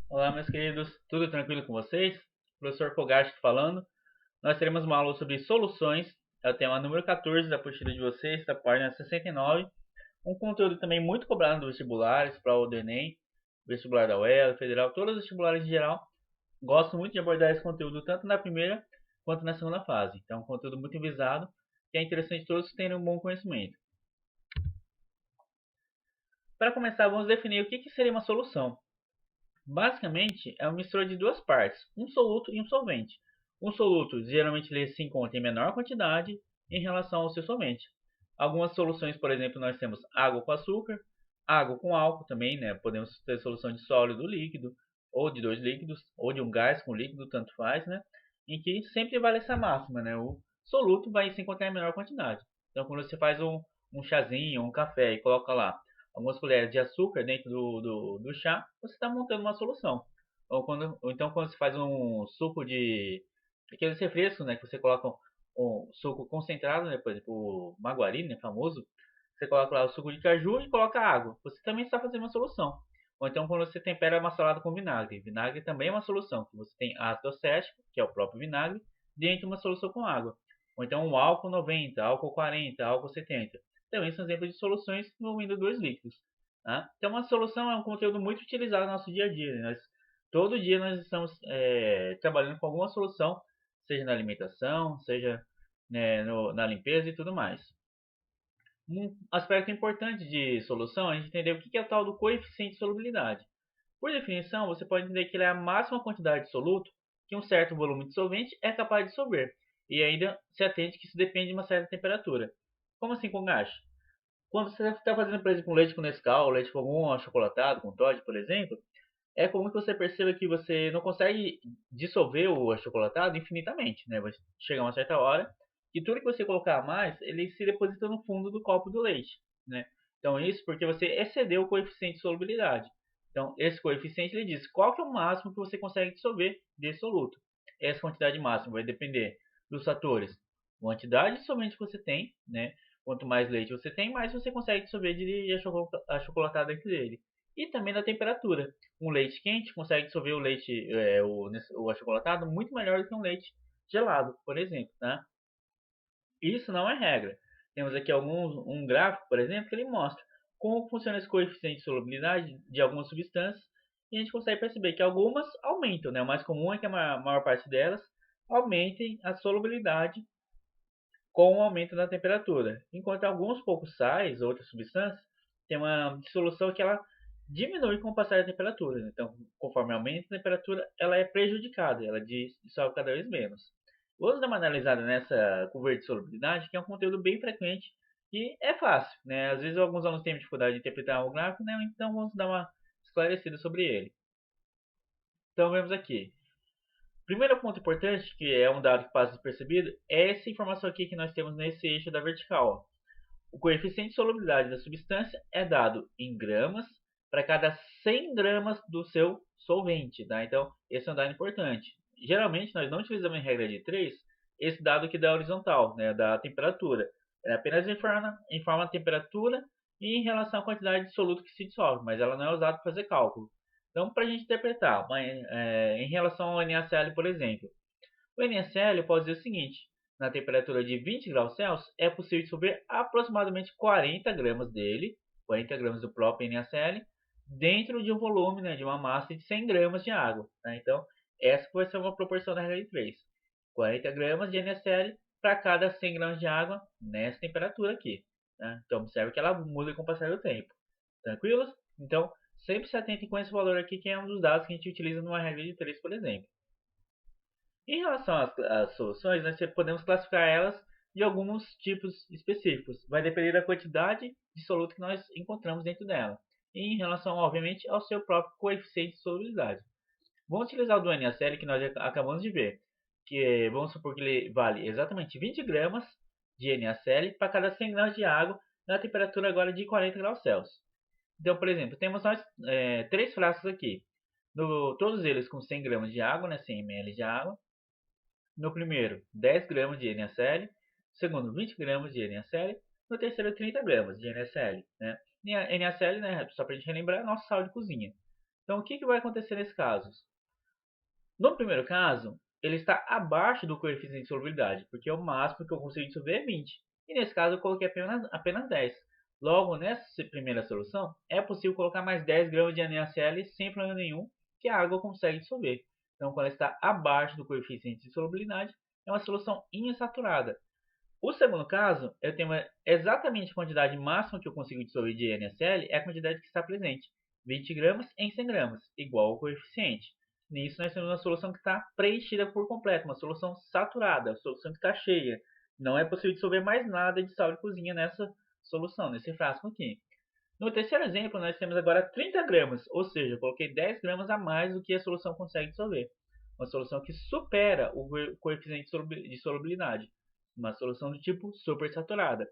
Olá, meus queridos, tudo tranquilo com vocês? Professor Fogachi falando. Nós teremos uma aula sobre soluções, é o tema número 14 da apostila de vocês, da página 69. Um conteúdo também muito cobrado nos vestibulares, para o do Enem, vestibular da UEL, Federal, todos os vestibulares em geral. Gosto muito de abordar esse conteúdo tanto na primeira quanto na segunda fase. Então, é um conteúdo muito visado, que é interessante todos terem um bom conhecimento. Para começar, vamos definir o que seria uma solução. Basicamente, é uma mistura de duas partes, um soluto e um solvente. Um soluto geralmente ele se encontra em menor quantidade em relação ao seu solvente. Algumas soluções, por exemplo, nós temos água com açúcar, água com álcool também, né? Podemos ter solução de sólido líquido, ou de dois líquidos, ou de um gás com líquido, tanto faz, né? Em que sempre vale essa máxima, né? O soluto vai se encontrar em menor quantidade. Então, quando você faz um chazinho, um café e coloca lá algumas colheres de açúcar dentro do chá, você está montando uma solução. Ou então quando você faz um suco de aqueles refrescos, né, que você coloca um suco concentrado, né, por exemplo, o Maguari, né, famoso, você coloca lá o suco de caju e coloca água. Você também está fazendo uma solução. Ou então quando você tempera uma salada com vinagre. Vinagre também é uma solução, que você tem ácido acético, que é o próprio vinagre, dentro de uma solução com água. Ou então um álcool 90, álcool 40, álcool 70. Também são exemplos de soluções envolvendo dois líquidos. Tá? Então, uma solução é um conteúdo muito utilizado no nosso dia a dia. Né? Todo dia nós estamos trabalhando com alguma solução, seja na alimentação, seja né, na limpeza e tudo mais. Um aspecto importante de solução é a gente entender o que é o tal do coeficiente de solubilidade. Por definição, você pode entender que ele é a máxima quantidade de soluto que um certo volume de solvente é capaz de dissolver, e ainda se atende que isso depende de uma certa temperatura. Como assim com gás? Quando você está fazendo, por exemplo, um leite com Nescau, leite com algum achocolatado, com Toddy, por exemplo, é comum que você perceba que você não consegue dissolver o achocolatado infinitamente, né? Vai chegar uma certa hora que tudo que você colocar a mais, ele se deposita no fundo do copo do leite, né? Então isso porque você excedeu o coeficiente de solubilidade. Então esse coeficiente ele diz qual que é o máximo que você consegue dissolver desse soluto. Essa quantidade máxima vai depender dos fatores, quantidade de solvente que você tem, né? Quanto mais leite você tem, mais você consegue dissolver de achocolatado dentro dele. E também da temperatura. Um leite quente consegue dissolver o leite, o achocolatado, muito melhor do que um leite gelado, por exemplo. Tá? Isso não é regra. Temos aqui um gráfico, por exemplo, que ele mostra como funciona esse coeficiente de solubilidade de algumas substâncias e a gente consegue perceber que algumas aumentam. Né? O mais comum é que a maior parte delas aumentem a solubilidade com o aumento da temperatura, enquanto alguns poucos sais, outras substâncias, têm uma dissolução que ela diminui com o passar da temperatura. Então, conforme aumenta a temperatura, ela é prejudicada, ela dissolve cada vez menos. Vamos dar uma analisada nessa curva de solubilidade, que é um conteúdo bem frequente e é fácil. Né? Às vezes alguns alunos têm dificuldade de interpretar o gráfico, né? Então vamos dar uma esclarecida sobre ele. Então vemos aqui. Primeiro ponto importante, que é um dado que passa despercebido, é essa informação aqui que nós temos nesse eixo da vertical. O coeficiente de solubilidade da substância é dado em gramas para cada 100 gramas do seu solvente. Tá? Então, esse é um dado importante. Geralmente, nós não utilizamos em regra de 3 esse dado aqui da horizontal, né, da temperatura. Ela apenas informa a temperatura e em relação à quantidade de soluto que se dissolve, mas ela não é usada para fazer cálculo. Então, para a gente interpretar, em relação ao NaCl, por exemplo, o NaCl pode dizer o seguinte: na temperatura de 20 graus Celsius, é possível dissolver aproximadamente 40 gramas dele, 40 gramas do próprio NaCl, dentro de um volume, né, de uma massa de 100 gramas de água. Tá? Então, essa vai ser uma proporção da regra de 3. 40 gramas de NaCl para cada 100 gramas de água nessa temperatura aqui. Tá? Então, observe que ela muda com o passar do tempo. Tranquilos? Então, sempre se atentem com esse valor aqui, que é um dos dados que a gente utiliza numa regra de 3, por exemplo. Em relação às soluções, nós podemos classificar elas de alguns tipos específicos. Vai depender da quantidade de soluto que nós encontramos dentro dela. E em relação, obviamente, ao seu próprio coeficiente de solubilidade. Vamos utilizar o do NaCl que nós acabamos de ver. Que vamos supor que ele vale exatamente 20 gramas de NaCl para cada 100 gramas de água na temperatura agora de 40 graus Celsius. Então, por exemplo, temos nós três frascos aqui. Todos eles com 100 gramas de água, né, 100 ml de água. No primeiro, 10 gramas de NaCl. No segundo, 20 gramas de NaCl. No terceiro, 30 gramas de NaCl. Né? NaCl, né, só para a gente relembrar, é nosso sal de cozinha. Então, o que vai acontecer nesse caso? No primeiro caso, ele está abaixo do coeficiente de solubilidade, porque o máximo que eu consigo dissolver é 20. E nesse caso, eu coloquei apenas 10. Logo, nessa primeira solução, é possível colocar mais 10 gramas de NaCl sem problema nenhum, que a água consegue dissolver. Então, quando ela está abaixo do coeficiente de solubilidade, é uma solução insaturada. O segundo caso, eu tenho exatamente a quantidade máxima que eu consigo dissolver de NaCl, é a quantidade que está presente, 20 gramas em 100 gramas, igual ao coeficiente. Nisso, nós temos uma solução que está preenchida por completo, uma solução saturada, uma solução que está cheia. Não é possível dissolver mais nada de sal de cozinha nessa solução, nesse frasco aqui. No terceiro exemplo, nós temos agora 30 gramas, ou seja, eu coloquei 10 gramas a mais do que a solução consegue dissolver. Uma solução que supera o coeficiente de solubilidade. Uma solução do tipo supersaturada.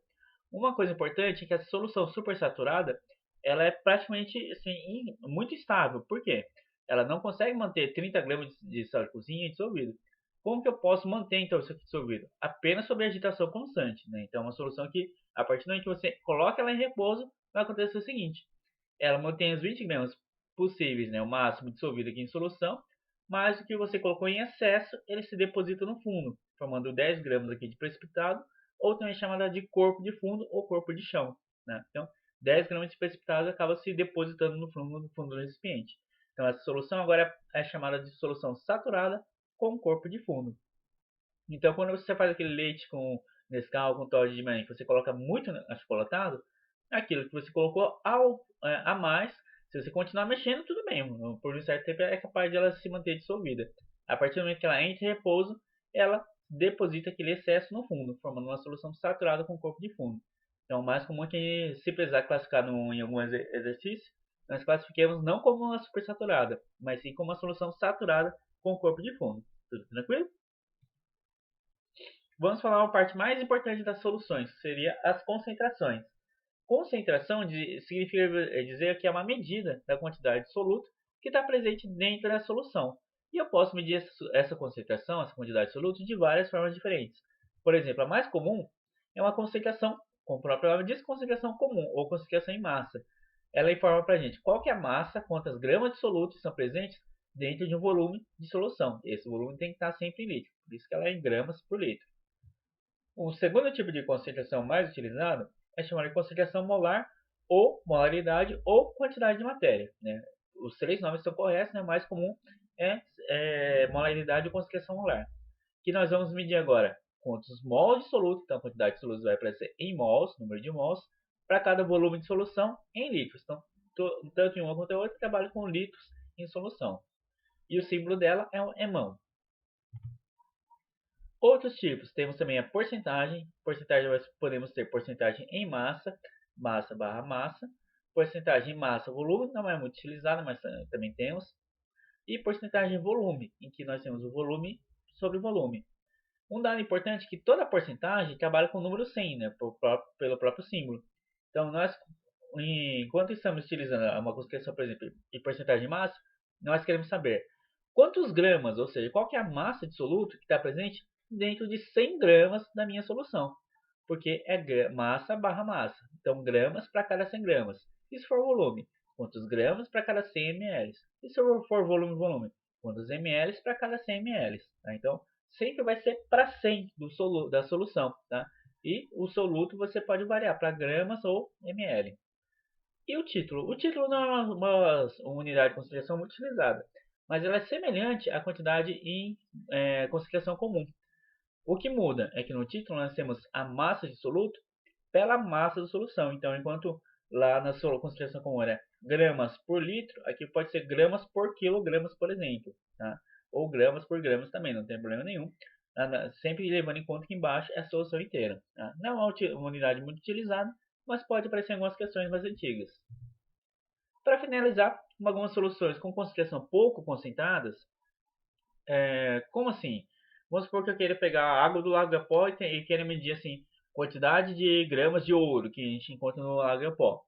Uma coisa importante é que essa solução supersaturada ela é praticamente assim, muito estável. Por quê? Ela não consegue manter 30 gramas de sal de cozinha dissolvido. Como que eu posso manter então isso aqui dissolvido? Apenas sob agitação constante. Né? Então é uma solução que, a partir do momento que você coloca ela em repouso, vai acontecer o seguinte: ela mantém os 20 gramas possíveis, né, o máximo dissolvido aqui em solução, mas o que você colocou em excesso, ele se deposita no fundo, formando 10 gramas aqui de precipitado, ou também chamada de corpo de fundo ou corpo de chão. Né? Então, 10 gramas de precipitado acaba se depositando no fundo do recipiente. Então, essa solução agora é chamada de solução saturada com corpo de fundo. Então, quando você faz aquele leite com Nescau, com Toddy de manhã, que você coloca muito achocolatado, aquilo que você colocou a mais, se você continuar mexendo, tudo bem. Por um certo tempo é capaz de ela se manter dissolvida. A partir do momento que ela entra em repouso, ela deposita aquele excesso no fundo, formando uma solução saturada com corpo de fundo. Então, o mais comum é que, se precisar classificar em algum exercício, nós classifiquemos não como uma supersaturada, mas sim como uma solução saturada com corpo de fundo. Tudo tranquilo? Vamos falar uma parte mais importante das soluções, que seria as concentrações. Concentração significa dizer que é uma medida da quantidade de soluto que está presente dentro da solução. E eu posso medir essa concentração, essa quantidade de soluto, de várias formas diferentes. Por exemplo, a mais comum é uma concentração, como o próprio nome diz, concentração comum ou concentração em massa. Ela informa para a gente qual que é a massa, quantas gramas de soluto estão presentes dentro de um volume de solução. Esse volume tem que estar sempre em litro, por isso que ela é em gramas por litro. O segundo tipo de concentração mais utilizado é chamado de concentração molar, ou molaridade, ou quantidade de matéria. Né? Os três nomes estão corretos, né? O mais comum é molaridade ou concentração molar. Que nós vamos medir agora quantos mols de soluto, então a quantidade de soluto vai aparecer em mols, número de mols, para cada volume de solução em litros. Então, tanto em uma quanto em outra, trabalho com litros em solução. E o símbolo dela é mão. Outros tipos, temos também a porcentagem. Porcentagem nós podemos ter porcentagem em massa, massa barra massa. Porcentagem em massa, volume, não é muito utilizada, mas também temos. E porcentagem em volume, em que nós temos o volume sobre volume. Um dado importante é que toda porcentagem trabalha com o número 100, né, pelo próprio símbolo. Então, nós, enquanto estamos utilizando uma concentração, por exemplo, de porcentagem de massa, nós queremos saber quantos gramas, ou seja, qual que é a massa de soluto que está presente dentro de 100 gramas da minha solução, porque é massa barra massa. Então, gramas para cada 100 gramas. E se for volume, quantos gramas para cada 100 ml? E se for volume, quantos ml para cada 100 ml? Tá? Então, sempre vai ser para 100 da solução. Tá? E o soluto você pode variar para gramas ou ml. E o título? O título não é uma unidade de concentração muito utilizada, mas ela é semelhante à quantidade em concentração comum. O que muda é que no título nós temos a massa de soluto pela massa da solução. Então, enquanto lá na sua concentração comum era gramas por litro, aqui pode ser gramas por quilogramas, por exemplo. Tá? Ou gramas por gramas também, não tem problema nenhum. Sempre levando em conta que embaixo é a solução inteira. Tá? Não é uma unidade muito utilizada, mas pode aparecer em algumas questões mais antigas. Para finalizar, algumas soluções com concentração pouco concentradas, como assim? Vamos supor que eu queira pegar a água do Lago Gapó e queira medir assim, quantidade de gramas de ouro que a gente encontra no Lago Gapó.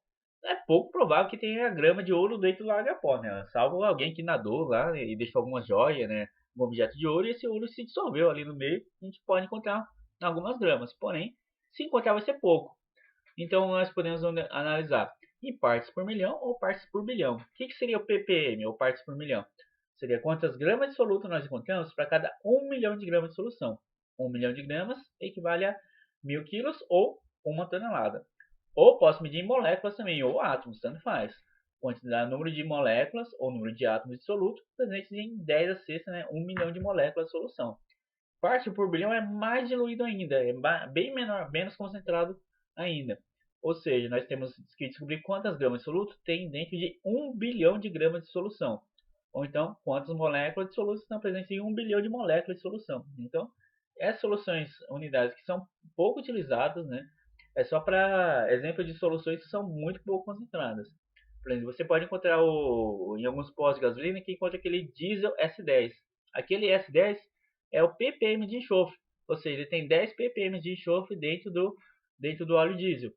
É pouco provável que tenha grama de ouro dentro do Lago Gapó, né? Salvo alguém que nadou lá e deixou alguma joia, né? Um objeto de ouro e esse ouro se dissolveu ali no meio. A gente pode encontrar algumas gramas, porém, se encontrar vai ser pouco. Então nós podemos analisar em partes por milhão ou partes por bilhão. O que seria o ppm, ou partes por milhão? Seria quantas gramas de soluto nós encontramos para cada 1 milhão de gramas de solução. 1 milhão de gramas equivale a 1000 quilos ou 1 tonelada. Ou posso medir em moléculas também, ou átomos, tanto faz. Quantidade, número de moléculas ou número de átomos de soluto presentes em 10 a sexta, né, 1 milhão de moléculas de solução. Parte por bilhão é mais diluído ainda, é bem menor, menos concentrado ainda. Ou seja, nós temos que descobrir quantas gramas de soluto tem dentro de 1 bilhão de gramas de solução. Ou então, quantas moléculas de soluto estão presentes em 1 bilhão de moléculas de solução. Então, essas soluções unidades que são pouco utilizadas, né? É só para exemplo de soluções que são muito pouco concentradas. Por exemplo, você pode encontrar em alguns postos de gasolina que encontra aquele diesel S10. Aquele S10 é o ppm de enxofre, ou seja, ele tem 10 ppm de enxofre dentro do óleo diesel.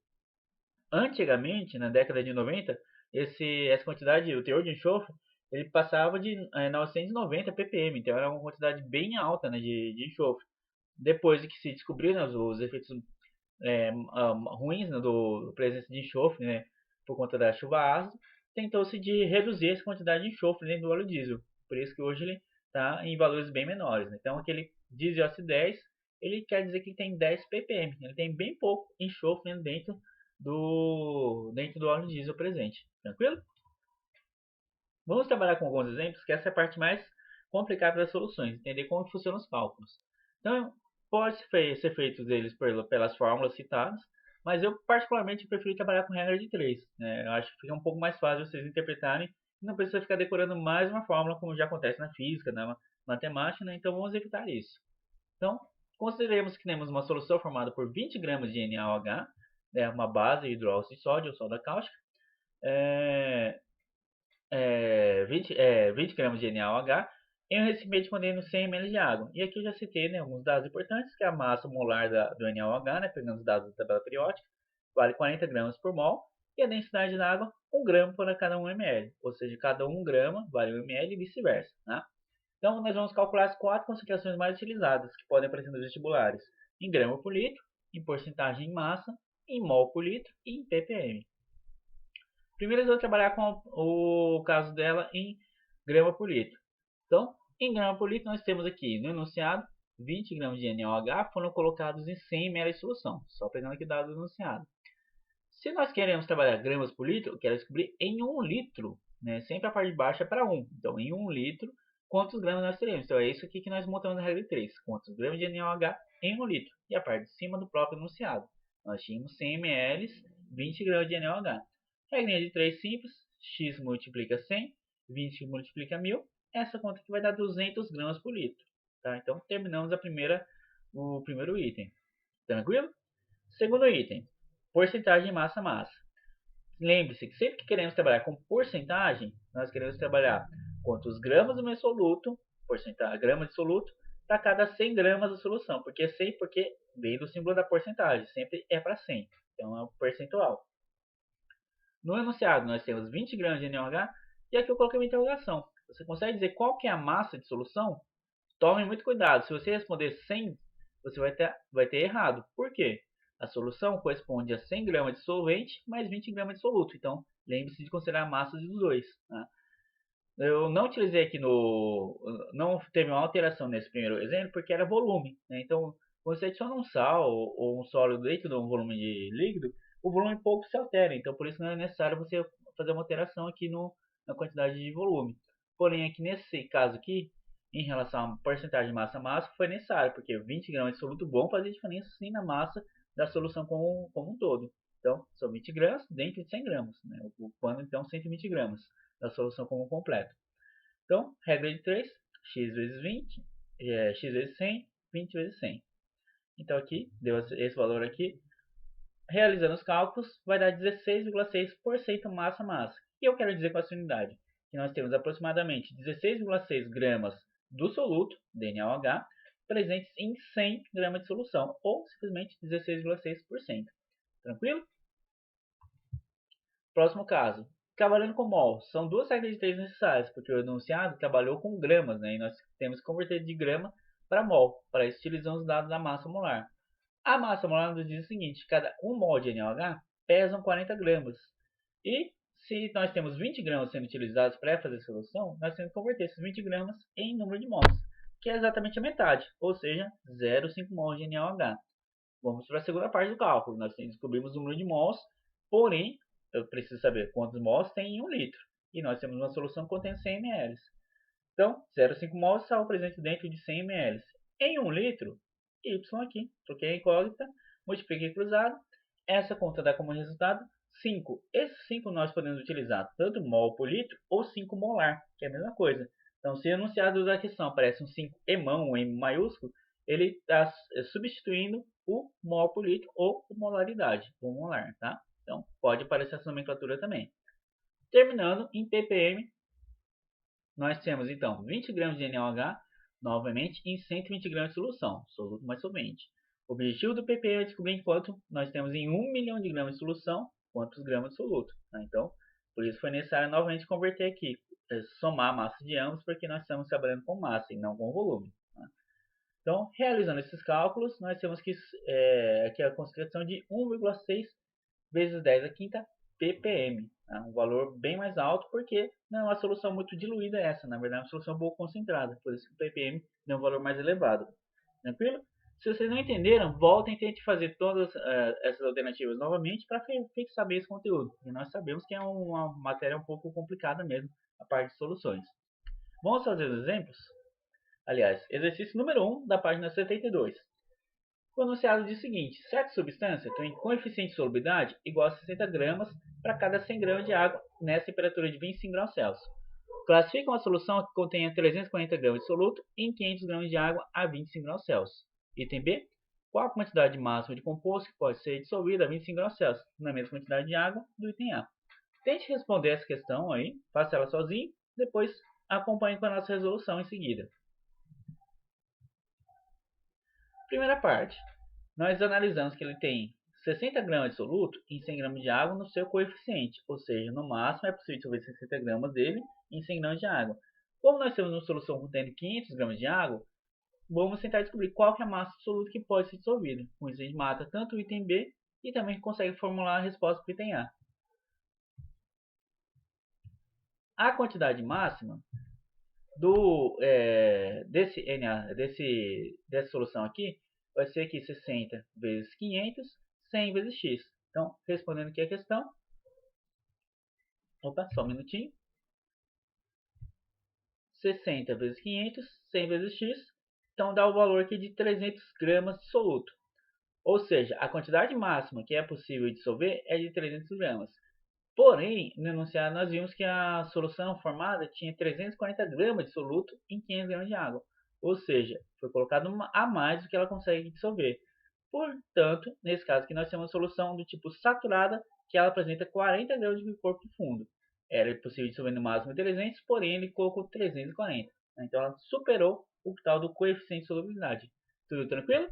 Antigamente, na década de 90, essa quantidade, o teor de enxofre, ele passava de 990 ppm, então era uma quantidade bem alta, né, de enxofre. Depois de que se descobriram, né, os efeitos ruins, né, do presença de enxofre, né, por conta da chuva ácida, tentou-se de reduzir essa quantidade de enxofre dentro do óleo diesel. Por isso que hoje ele está em valores bem menores. Né? Então aquele diesel S10, ele quer dizer que tem 10 ppm, ele tem bem pouco enxofre dentro do óleo diesel presente. Tranquilo? Vamos trabalhar com alguns exemplos, que essa é a parte mais complicada das soluções, entender como funcionam os cálculos. Então, pode ser feito deles pelas fórmulas citadas, mas eu particularmente prefiro trabalhar com regra de 3. Né? Eu acho que fica um pouco mais fácil vocês interpretarem e não precisa ficar decorando mais uma fórmula como já acontece na física, na matemática, né? Então vamos evitar isso. Então, consideremos que temos uma solução formada por 20 gramas de NaOH, né? Uma base hidróxido de sódio ou soda cáustica, 20 gramas de NaOH em um recipiente contendo 100 ml de água. E aqui eu já citei, né, alguns dados importantes, que é a massa molar do NaOH, né, pegando os dados da tabela periódica, vale 40 gramas por mol, e a densidade da água, 1 grama por cada 1 ml, ou seja, cada 1 grama vale 1 ml e vice-versa. Né? Então, nós vamos calcular as 4 concentrações mais utilizadas, que podem aparecer nos vestibulares, em grama por litro, em porcentagem em massa, em mol por litro e em ppm. Primeiro eu vou trabalhar com o caso dela em grama por litro. Então, em grama por litro, nós temos aqui no enunciado 20 gramas de NaOH foram colocados em 100 ml de solução. Só pegando aqui dados do enunciado. Se nós queremos trabalhar gramas por litro, eu quero descobrir em 1 litro. Né? Sempre a parte de baixo é para 1. Então, em 1 litro, quantos gramas nós teremos? Então, é isso aqui que nós montamos na regra de 3. Quantos gramas de NaOH em 1 litro. E a parte de cima do próprio enunciado. Nós tínhamos 100 ml, 20 gramas de NaOH. Regrinha de 3 simples, x multiplica 100, 20 multiplica 1000, essa conta aqui vai dar 200 gramas por litro. Tá? Então, terminamos o primeiro item. Tranquilo? Segundo item, porcentagem massa-massa. Lembre-se que sempre que queremos trabalhar com porcentagem, nós queremos trabalhar quantos gramas do meu soluto, grama de soluto, para cada 100 gramas da solução. Por que 100? Porque vem do símbolo da porcentagem, sempre é para 100. Então, é o percentual. No enunciado, nós temos 20 gramas de NaOH e aqui eu coloquei uma interrogação. Você consegue dizer qual que é a massa de solução? Tome muito cuidado. Se você responder 100, você vai ter errado. Por quê? A solução corresponde a 100 gramas de solvente mais 20 gramas de soluto. Então, lembre-se de considerar a massa dos dois. Tá? Eu não utilizei aqui não teve uma alteração nesse primeiro exemplo porque era volume. Né? Então, quando você adiciona um sal ou um sólido dentro de um volume de líquido, o volume pouco se altera. Então, por isso não é necessário você fazer uma alteração aqui na quantidade de volume. Porém, aqui nesse caso aqui, em relação à porcentagem de massa-massa, foi necessário, porque 20 gramas de soluto bom fazia diferença sim na massa da solução como um todo. Então, são 20 gramas dentro de 100 gramas, né? Ocupando então 120 gramas da solução como completo. Então, regra de 3, x vezes 20, x vezes 100, 20 vezes 100. Então aqui, deu esse valor aqui. Realizando os cálculos, vai dar 16,6% massa-massa. E eu quero dizer com essa unidade que nós temos aproximadamente 16,6 gramas do soluto, NaOH, presentes em 100 gramas de solução, ou simplesmente 16,6%. Tranquilo? Próximo caso. Trabalhando com mol, são duas regras de 3 necessárias, porque o enunciado trabalhou com gramas, né, e nós temos que converter de grama para mol. Para isso, utilizamos os dados da massa molar. A massa molar nos diz o seguinte: cada 1 mol de NaOH pesam 40 gramas. E se nós temos 20 gramas sendo utilizados para fazer a solução, nós temos que converter esses 20 gramas em número de mols, que é exatamente a metade, ou seja, 0,5 mols de NaOH. Vamos para a segunda parte do cálculo. Nós descobrimos o número de mols, porém, eu preciso saber quantos mols tem em 1 litro. E nós temos uma solução que contém 100 ml. Então, 0,5 mols está presente dentro de 100 ml. Em 1 litro, Y aqui, troquei a incógnita, multipliquei cruzado. Essa conta dá como resultado 5. Esses 5 nós podemos utilizar tanto mol por litro ou 5 molar, que é a mesma coisa. Então, se enunciado da questão aparece um 5 emão, um M maiúsculo, ele está substituindo o mol por litro ou molaridade, ou molar, tá? Então, pode aparecer essa nomenclatura também. Terminando, em ppm, nós temos então 20 gramas de NaOH, novamente, em 120 gramas de solução, soluto mais solvente. O objetivo do ppm é descobrir quanto nós temos em 1 milhão de gramas de solução, quantos gramas de soluto. Tá? Então, por isso foi necessário novamente converter aqui, somar a massa de ambos, porque nós estamos trabalhando com massa e não com volume. Tá? Então, realizando esses cálculos, nós temos que aqui a concentração de 1,6 vezes 10 a quinta ppm. Tá? Um valor bem mais alto, porque não é uma solução muito diluída essa. Na verdade, é uma solução pouco concentrada. Por isso que o ppm é um valor mais elevado. Tranquilo? Se vocês não entenderam, voltem e tentem fazer todas essas alternativas novamente para saber esse conteúdo. E nós sabemos que é uma matéria um pouco complicada mesmo, a parte de soluções. Vamos fazer os exemplos? Aliás, exercício número 1 da página 72. O enunciado diz o seguinte: certa substância tem coeficiente de solubilidade igual a 60 gramas para cada 100 gramas de água nessa temperatura de 25 graus Celsius. Classifica uma solução que contenha 340 gramas de soluto em 500 gramas de água a 25 graus Celsius. Item B. Qual a quantidade máxima de composto que pode ser dissolvida a 25 graus Celsius na mesma quantidade de água do item A? Tente responder essa questão aí, faça ela sozinho, depois acompanhe com a nossa resolução em seguida. Primeira parte. Nós analisamos que ele tem 60 gramas de soluto em 100 gramas de água no seu coeficiente, ou seja, no máximo é possível dissolver 60 gramas dele em 100 gramas de água. Como nós temos uma solução contendo 500 gramas de água, vamos tentar descobrir qual que é a massa de soluto que pode ser dissolvida. Com isso a gente mata tanto o item B e também consegue formular a resposta para o item A. A quantidade máxima dessa solução aqui vai ser aqui 60 vezes 500, 100 vezes x. Então, respondendo aqui a questão. Opa, só um minutinho. 60 vezes 500, 100 vezes x. Então, dá o valor aqui de 300 gramas de soluto. Ou seja, a quantidade máxima que é possível dissolver é de 300 gramas. Porém, no enunciado nós vimos que a solução formada tinha 340 gramas de soluto em 500 gramas de água. Ou seja, foi colocado a mais do que ela consegue dissolver. Portanto, nesse caso aqui nós temos uma solução do tipo saturada, que ela apresenta 40 gramas de corpo fundo. Era possível dissolver no máximo 300, porém ele colocou 340. Então ela superou o tal do coeficiente de solubilidade. Tudo tranquilo?